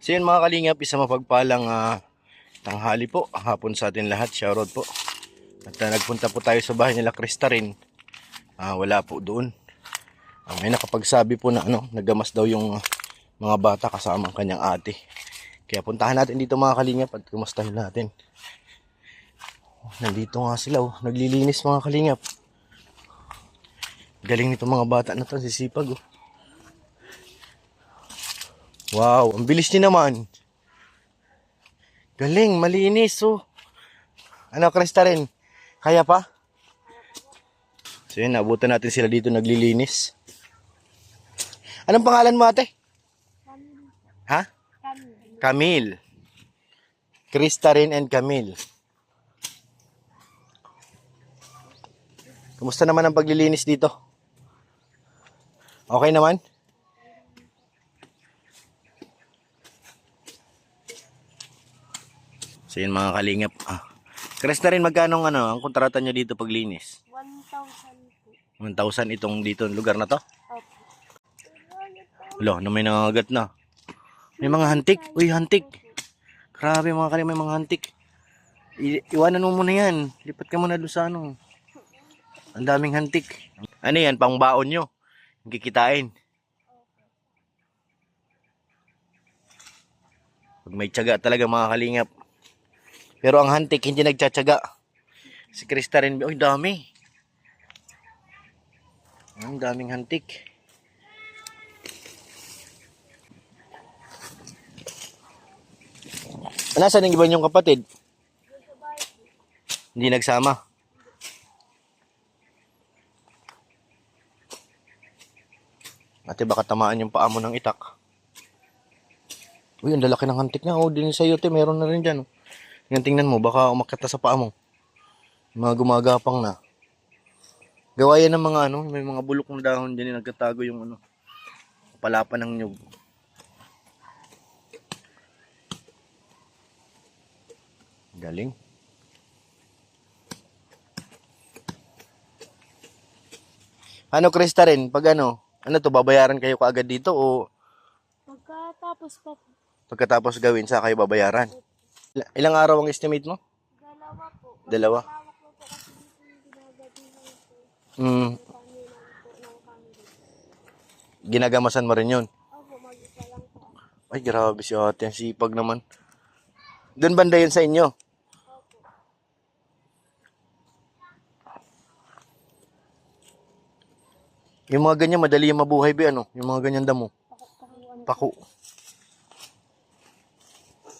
So yun mga kalingap, isa mapagpalang tanghali po, hapon sa atin lahat, shoutout po. At nagpunta po tayo sa bahay nila Krista rin. Wala po doon. May nakapagsabi po na nagamas daw yung mga bata kasama ang kanyang ate. Kaya puntahan natin dito mga kalingap at kumustahin natin. Nandito nga sila, naglilinis mga kalingap. Galing nito mga bata na to, sisipag. Wow, ang bilis niya naman. Galing, malinis Ano, Krista rin? Kaya pa? So yun, naabutan natin sila dito naglilinis. Anong pangalan mo ate? Camille. Ha? Camille. Camille. Krista rin and Camille. Kumusta naman ang paglilinis dito? Okay naman? So yun mga kalingap. Krista rin, magkano ang kontrata niya dito paglinis? 1,000 po. 1,000 itong dito lugar na to? Opo. Wala, na may nangagat na. May mga hantik. Uy, hantik. Grabe mga kalingap, may mga hantik. Iwanan mo muna yan. Lipat ka muna doon sa Ang daming hantik. Ano yan, pang baon nyo. Kikitain. Pag may tiyaga talaga mga kalingap. Pero ang hantik hindi nagtsatsaga. Si Krista rin, uy dami. Ang daming hantik. Nasaan yung iba niyong kapatid? Hindi nagsama. Ate, baka tamaan yung paa mo ng itak. Uy, ang lalaki ng hantik niya. Din sa'yo, te, meron na rin dyan. Yan, tingnan mo, baka umakyat sa paa mo. Mga gumagapang na. Gawa yan ng mga may mga bulok na dahon dyan yung nagkatago yung palapan ng nyug. Galing. Ano, Krista rin, pag ano to, babayaran kayo kaagad dito o Pagkatapos pa po. pagkatapos gawin sa kayo babayaran? Ilang araw ang estimate mo? 2 po. Dalawa. Malawak po kasi dito yung ginagabihan po. Hmm, Panilang po ng family. ginagamasan mo rin yun. Opo, mag-isa lang po. Ay, grabe si ate, ang sipag naman. Doon banda yun sa inyo? Opo. Yung mga ganyan, madali yung mabuhay ba yung mga ganyan damo? Pakuan. Paku.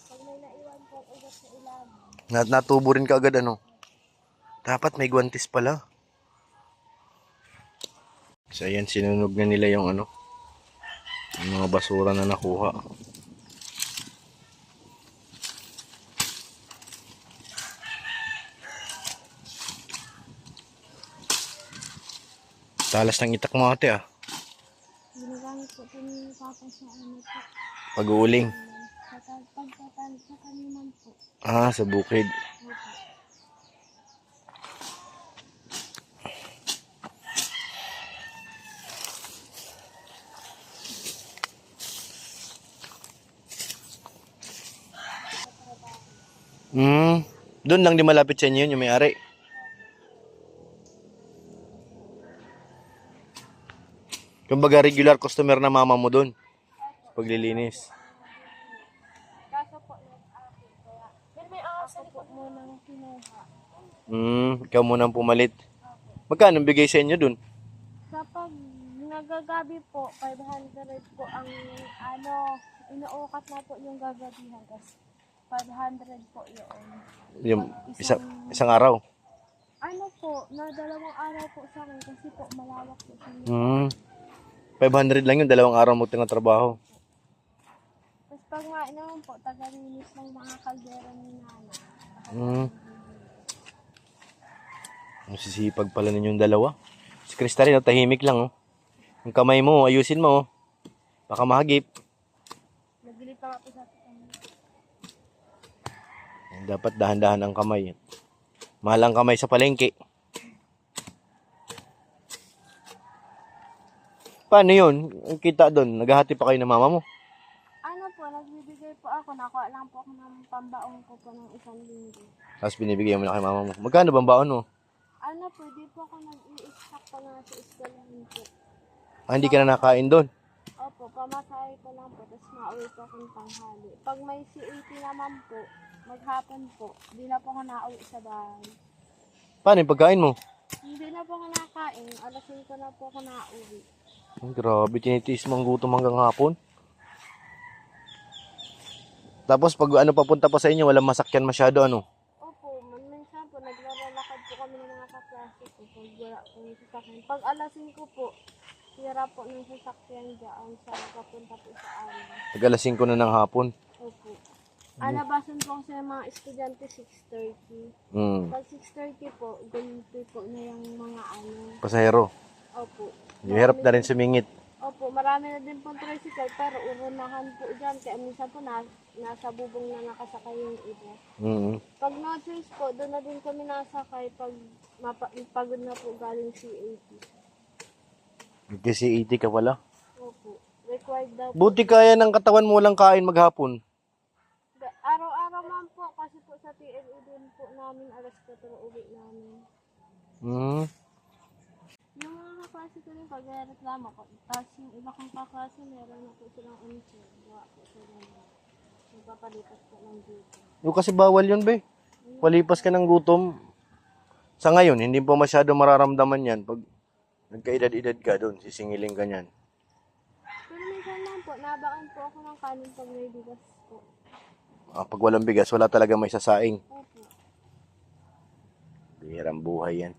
Pag may naiwan po ugat sa ilalim. Natubo rin ka agad Dapat may guwantes pala. So ayan, sinunog na nila yung yung mga basura na nakuha. Talas ng itak mo ate Ginagamit po po yung papa sa po. Pag-uuling. Sa kaniman po. Sa bukid. Opo. Doon lang di malapit sa inyo yun, yung may-ari. Kumbaga regular customer na mama mo doon. Paglilinis. Kaso po nag-akin kaya. Pero may ako po muna ng kinuha. Ikaw muna ang pumalit. Magkano bigay sa inyo doon? Kapag nagagabi po, 500 po ang inuukat na po yung gagabihan. Kasi 500 po yun. Yung isang araw. Na 2 araw po sa akin kasi po malawak po siya. 500 lang yung 2 araw mo tinatrabaho. Tapos pag nga naman po, tagalinis ng mga kaldero ni Nana. Masisipag pala ninyong dalawa. Si Krista rin, tahimik lang Yung kamay mo, ayusin mo Baka mahagip. Nagilip pa nga po sa atin. Dapat dahan-dahan ang kamay. Mahal ang kamay sa palengke. Paano yun? Kita doon, naghahati pa kayo ng mama mo? Ano po, nagbibigay po ako. Nakuha lang po ako ng pambaong ko po ng 1 linggo. Tapos binibigyan mo na kay mama mo. Magkano bang baon mo? Ano, pwede po ako nag-i-stack pa nga sa eskwelahan po. Hindi ka na nakain doon. Opo, pamasahe ko lang po, tapos mauwi po akong tanghali. Pag may CAT naman po, maghapon po, di na po ako nauwi sa bahay. Paano yung pagkain mo? Hindi na po ako nakain, alas 5 na po ako nauwi. Ay, grabe, tinitiis mo ang gutom hanggang hapon. Tapos pag ano papunta pa sa inyo, walang masakyan masyado ano. Opo, minsan po, naglalakad po kami ng mga kaklase ko pag wala po yung sasakyan. Pag alas 5 po, tira po ng sasakyan dyan sa papunta po sa amin. Pag alas 5 na ng hapon. Opo. Alabasan po kasi ng mga estudyante 6:30. Hmm. Pag 6:30 po, ganito po na yung mga ano. Pasahero. Opo. Hirap na rin sumingit. Opo, marami na din pong tricycle pero urunahan po dyan. Kaya minsan po nasa bubong na nakasakay yung iba. Mm. Pag no choice po, doon na din kami nasakay pag pagod na po galing CAT. Kasi 80 ka pala. Opo. Required daw po. Buti kaya ng katawan mo walang kain maghapon. Araw-araw man po kasi po sa TLE din po namin alas 4 uwi namin. Hmm. Yung mga kaklase ko rin pag-reklamo ko, tapos yung iba kong kaklase meron na po silang unsur. Gawa po sila na magpapalipas po ng dito. Yung kasi bawal yun, be. Palipas ka ng gutom. Sa ngayon, hindi po masyado mararamdaman yan. Pag nagkaedad-edad ka doon, sisingiling ka niyan. Pero minsan lang po, nabaan po ako ng kanin pag may bigas po. Pag walang bigas, wala talaga may sasaing. Opo. Bihirang buhay yan.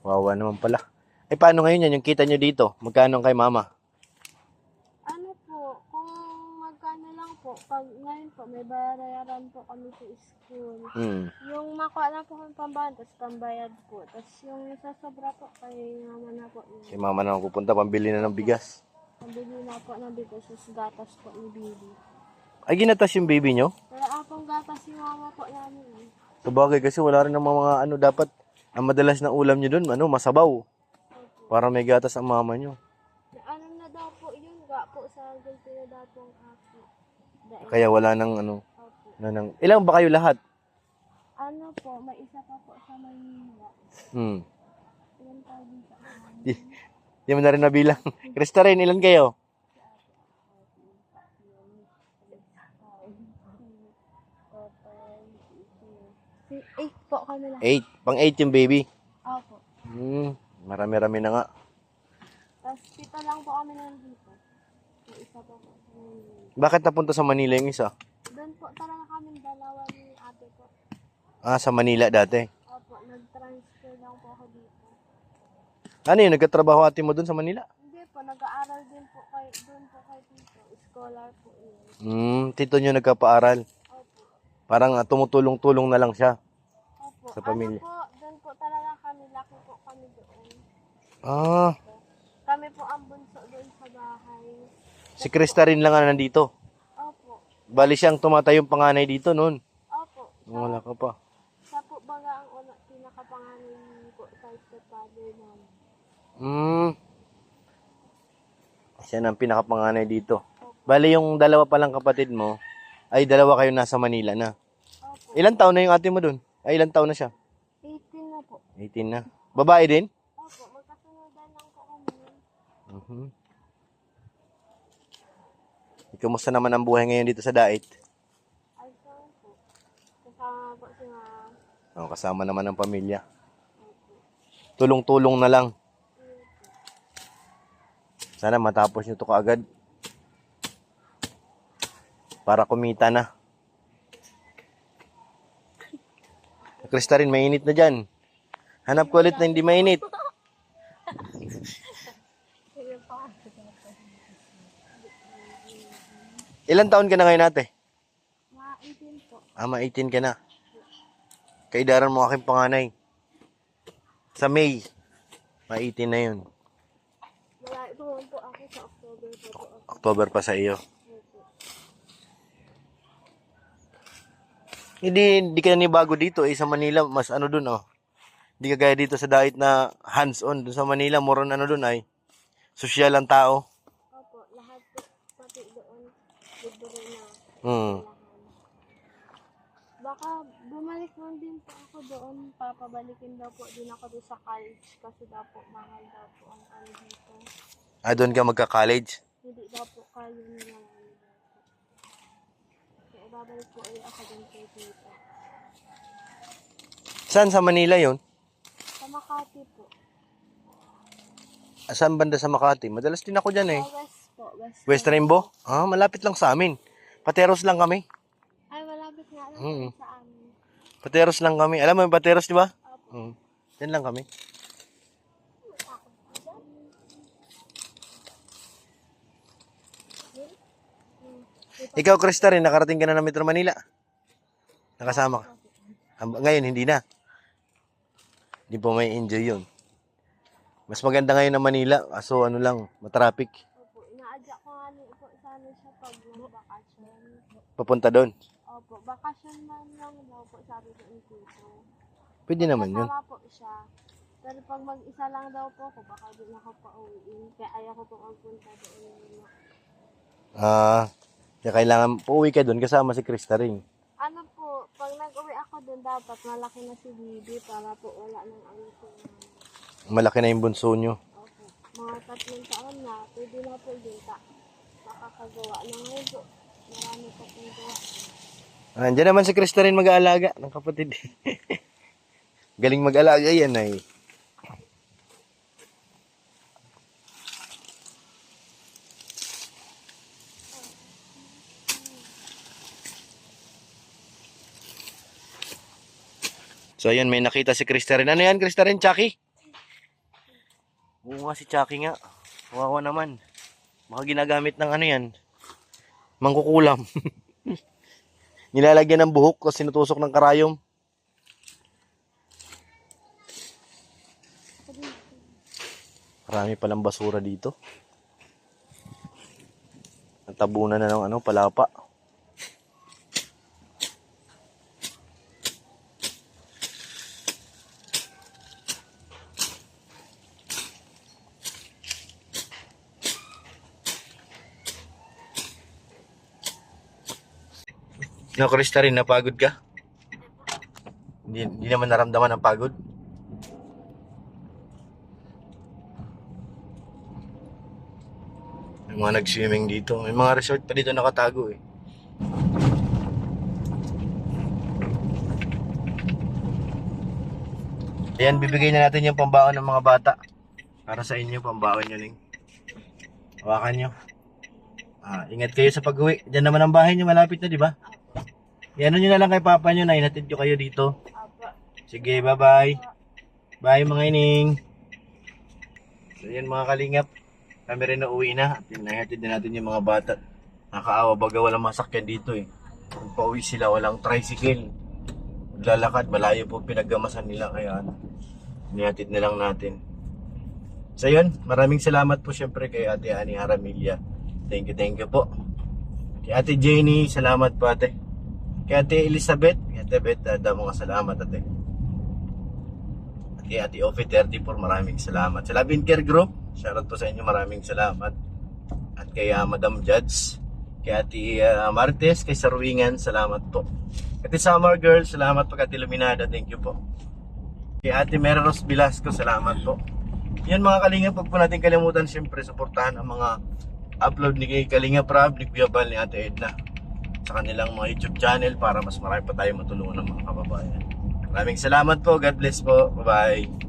Wawa naman pala. Eh, paano ngayon yan? Yung kita nyo dito, magkano kay mama? Ano po, kung magkano lang po, pag ngayon po, may bayaran po kami sa school. Hmm. Yung makuha na po kami pambayad, tapos pambayad po. Tapos yung sa sobra po, kay mama na po Si yun. mama na pupunta, pambili na ng bigas. Pambili na po ng bigas, tapos gatas po ni baby. Ay, ginatas yung baby nyo? Kaya akong gatas si mama po namin eh. Sabagay kasi wala rin namang mga ano dapat. Ang madalas na ulam nyo doon, ano, masabaw. Opo. Para may gatas ang mama nyo. Ano na daw po yun, ga po sa gulpi na daw pong ako. Dahil, Kaya wala nang ano, opo. ilang ba kayo lahat? Ano po, may isa pa po sa Maynila. Hmm. Ilan tayo din sa amin? Di mo na rin nabilang. Krista rin, ilan kayo? Si 8 po kami lang. 8. Pang 8 yung baby. Opo. Marami-rami na nga. Tapos 7 lang po kami nandito. May isa pa po sa Maynila. Bakit napunta sa Manila yung isa? Doon po talaga kami dalawa ni ate ko. Sa Manila dati. Opo, nag-transfer lang po ako dito. Ano yun, nagkatrabaho ate mo doon sa Manila? Hindi po, nag-aaral din po doon po kay Tito. Scholar po yun. Tito nyo nagkapaaral. Opo. Parang tumutulong-tulong na lang siya Opo. sa pamilya. Ano po, doon po talaga kami, laki po kami doon. Kami po ang bunso doon sa bahay. Si Krista rin lang ang nandito. Opo. Bali siyang tumatayong panganay dito noon. Opo. Nung wala ka pa. Siya po baga ang pinakapanganay po sa stepfather namin. Siya na ang pinakapanganay dito. Bali yung dalawa palang kapatid mo, ay dalawa kayo nasa Manila na. Opo. Ilan taon na yung ate mo doon? Ay, ilan taon na siya? 18 na po. 18 na. Babae din? Opo, magkasunodan lang po kami. Kumusta naman ang buhay ngayon dito sa Dait? Ay, saan po. Kasama po si mama. Kasama naman ang pamilya. Tulong-tulong na lang. Sana matapos nyo to kaagad. Para kumita na. Krista rin, mainit na dyan. Hanap ko ulit na hindi mainit. Ilan taon ka na ngayon ate? Mga 18 po. 18 ka na. Kaidaran mo aking panganay. Sa May. 18 na yun. Malayo po po ako sa October po po. October pa sa iyo. Hindi ka na bago dito sa Manila, mas ano dun Hindi ka gaya dito sa Dait na hands-on. Dun sa Manila, moron ano dun sosyal ang tao. Opo, lahat po pati doon. Libre na Baka bumalik lang din po ako doon. Papabalikin daw po din ako doon sa college kasi daw po mahal daw po ang ano dito. Doon ka magka-college? Hindi daw po kayo nila ano daw po. Kaya babalik po ulit ako doon kay tita. Saan sa Manila yon? Sa Makati po. Saan banda sa Makati? Madalas din ako dyan eh. Sa West po. West Rainbow? Malapit lang sa amin. Pateros lang kami. Ay, malapit nga lang Mm. sa amin. Pateros lang kami. Alam mo yung Pateros, di ba? Opo. Yan lang kami. Ikaw, Krista rin, nakarating ka na ng Metro Manila. Nakasama ka. Ngayon, hindi na. Hindi po may enjoy yun. Mas maganda ngayon na Manila. So, ano lang, matraffic. Opo. Inaadya ko nga rin po sana siya pag nag-bakasyon. Papunta doon. Opo. Bakasyon man lang daw po sabi ko yung tito. Pwede naman yun. Kasama po siya. Pero pag mag-isa lang daw po ako, baka di na ako pa-uwiin. Kaya ayaw ko po magpunta doon. Kaya kailangan uuwi ka doon kasama si Krista rin. Ano po, pag nag-uwi ako doon, dapat malaki na si Bibi para po wala nang ano po. Malaki na yung bunso nyo. Opo. Mga 3 taon na, pwede na po din makakagawa na ngayon po. Marami pa pong gawa. Andiyan naman si Krista rin mag-aalaga ng kapatid. Galing mag-alaga yan ay. So ayan, may nakita si Krista rin. Ano yan, Krista rin, Chucky? Oo nga, si Chucky nga. Kawawa naman. Baka ginagamit ng ano yan. Mangkukulam. Nilalagyan ng buhok kasi sinutusok ng karayom. Marami palang basura dito. Natabunan na ng ano, palapa. No, Krista rin, napagod ka? Hindi naman naramdaman ang pagod? May mga nag-swimming dito. May mga resort pa dito nakatago eh. Ayan, bibigay na natin yung pambaon ng mga bata. Para sa inyo, pambaon nyo ning. Hawakan nyo. Ingat kayo sa pag-uwi. Diyan naman ang bahay nyo, malapit na, di ba? Yan nyo na lang kay papa nyo na hinatid ko kayo dito. Opo. Sige, bye-bye. Bye mga ining. So yan mga kalingap. Kami rin na uwi na. At nahihatid na natin yung mga bata. Nakaawa baga walang masakyan dito eh. Kung pauwi sila walang tricycle. Maglalakad, malayo po pinaggamasan nila. Kaya nihatid na lang natin. So yun, maraming salamat po syempre kay Ate Ani Haramilla. Thank you po. Kay Ate Jenny, salamat po ate. Kay Ate Elizabeth, mga salamat ate. At kay Ate Ofe 34, maraming salamat. Sa Labin Care Group, shoutout po sa inyo, maraming salamat. At kay Madam Judge, kay Ate Martes, kay Sarwingan, salamat po. Kay Ate Summer Girl, salamat po. Kay Ate Luminada, thank you po. Kay Ate Meros Velasco, salamat po. Yan mga kalingap, huwag po natin kalimutan siyempre suportahan ang mga upload ni Kalinga Prab, ni Kuya Bal, ni Ate Edna sa kanilang mga YouTube channel para mas marami pa tayo matulungan ng mga kababayan. Maraming salamat po. God bless po. Bye-bye.